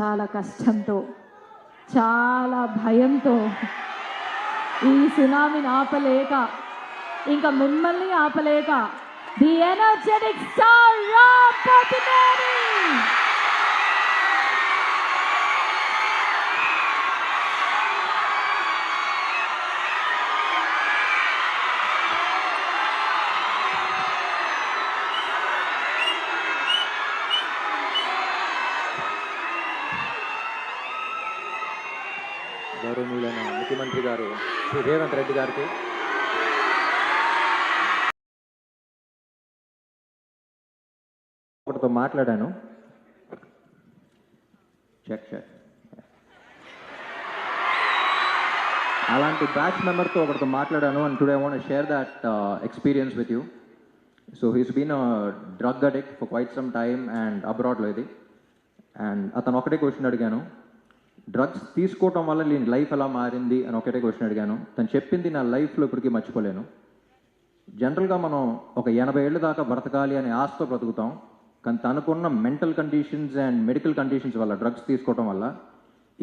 చాలా కష్టంతో, చాలా భయంతో ఈ సునామీని ఆపలేక, ఇంకా మిమ్మల్ని ఆపలేక the energetic star Ram Pothineni గౌరవనీయులైన ముఖ్యమంత్రి గారు శ్రీ రేవంత్ రెడ్డి గారికి, ఒకటితో మాట్లాడాను. చెక్ అలాంటి బ్యాచ్ మెంబర్తో ఒకటితో మాట్లాడాను. And today I want to share that experience with you. So he's been drug addict for quite some time and అబ్రాడ్లో ఇది. అండ్ అతను ఒకటే క్వశ్చన్ అడిగాను, డ్రగ్స్ తీసుకోవటం వల్ల నేను లైఫ్ ఎలా మారింది అని ఒకటే క్వశ్చన్ అడిగాను. తను చెప్పింది నా లైఫ్లో ఇప్పటికీ మర్చిపోలేను. జనరల్గా మనం ఒక 80 ఏళ్ళ దాకా బ్రతకాలి అనే ఆశతో బ్రతుకుతాం. కానీ తనకున్న mental conditions and medical conditions వల్ల డ్రగ్స్ తీసుకోవటం వల్ల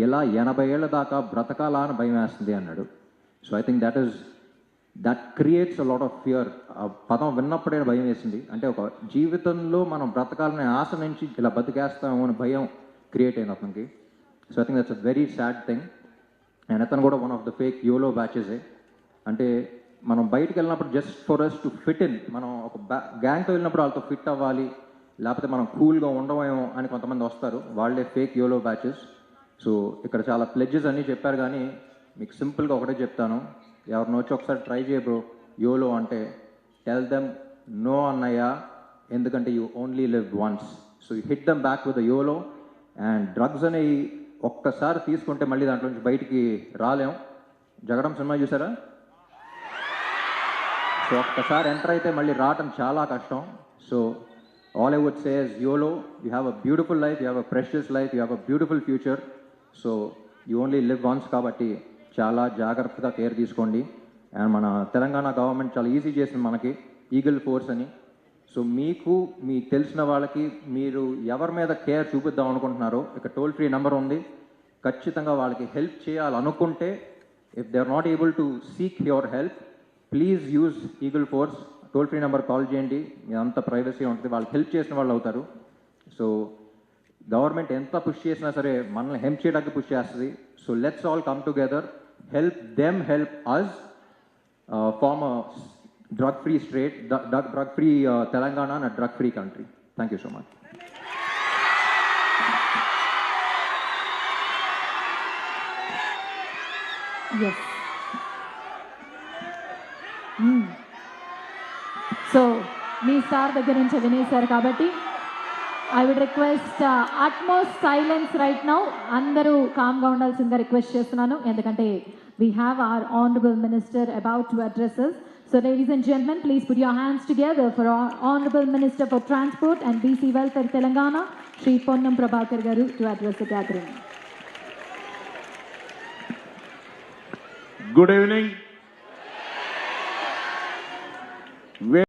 ఇలా 80 ఏళ్ళ దాకా బ్రతకాలా అని భయం వేస్తుంది అన్నాడు. So I think that creates a lot of fear. ఆ పదం విన్నప్పుడే భయం వేసింది. అంటే ఒక జీవితంలో మనం బ్రతకాలనే ఆశ నుంచి ఇలా బతికేస్తామో అని భయం క్రియేట్ అయింది అతనికి. So I think that's a very sad thing. And అతను కూడా one of the fake YOLO బ్యాచెసే. అంటే మనం బయటకు వెళ్ళినప్పుడు just for us to fit in, మనం ఒక గ్యాంగ్తో వెళ్ళినప్పుడు వాళ్ళతో ఫిట్ అవ్వాలి, లేకపోతే మనం కూల్గా ఉండమేమో అని కొంతమంది వస్తారు, వాళ్ళే ఫేక్ యోలో బ్యాచెస్. సో ఇక్కడ చాలా ప్లెడ్జెస్ అన్నీ చెప్పారు, కానీ మీకు సింపుల్గా ఒకటే చెప్తాను, ఎవరిని వచ్చి ఒకసారి ట్రై చేయ బ్రో యోలో అంటే, టెల్ దెమ్ నో అన్నయ్య, ఎందుకంటే you only live once. So you hit them back with the YOLO. And drugs అనేవి ఒక్కసారి తీసుకుంటే మళ్ళీ దాంట్లో నుంచి బయటికి రాలేం. జగడం సినిమా చూసారా? సో ఒక్కసారి ఎంటర్ అయితే మళ్ళీ రావటం చాలా కష్టం. So all I would say is YOLO, you have a beautiful life, you have a precious life, you have a beautiful future. So you only live once కాబట్టి చాలా జాగ్రత్తగా కేర్ తీసుకోండి. అండ్ మన తెలంగాణ గవర్నమెంట్ చాలా ఈజీ చేసింది మనకి eagle force అని. So మీకు తెలిసిన వాళ్ళకి మీరు ఎవరి మీద కేర్ చూపిద్దాం అనుకుంటున్నారో ఇక్కడ టోల్ ఫ్రీ నెంబర్ ఉంది. ఖచ్చితంగా వాళ్ళకి హెల్ప్ చేయాలనుకుంటే, if they are not able to seek your help, please use Eagle Force. Toll free number call చేయండి, అంత ప్రైవసీ ఉంటుంది, వాళ్ళకి హెల్ప్ చేసిన వాళ్ళు అవుతారు. సో గవర్నమెంట్ ఎంత పుష్ చేసినా సరే మనల్ని హెల్ప్ చేయడానికి పుష్ చేస్తుంది. So let's all come together, help them, help us, form a drug free state, drug free Telangana and drug free country. Thank you so much. yes so మీ sir దగ్గర నుంచి వినేశారు కాబట్టి I would request utmost silence right now. అందరూ కామ్గా ఉండాల్సిందిగా request చేస్తున్నాను, ఎందుకంటే we have our honourable minister about to address us. So ladies and gentlemen, please put your hands together for our honorable Minister for Transport and BC Welfare Telangana, Shri Ponnam Prabhakar garu, to address the gathering. Good evening.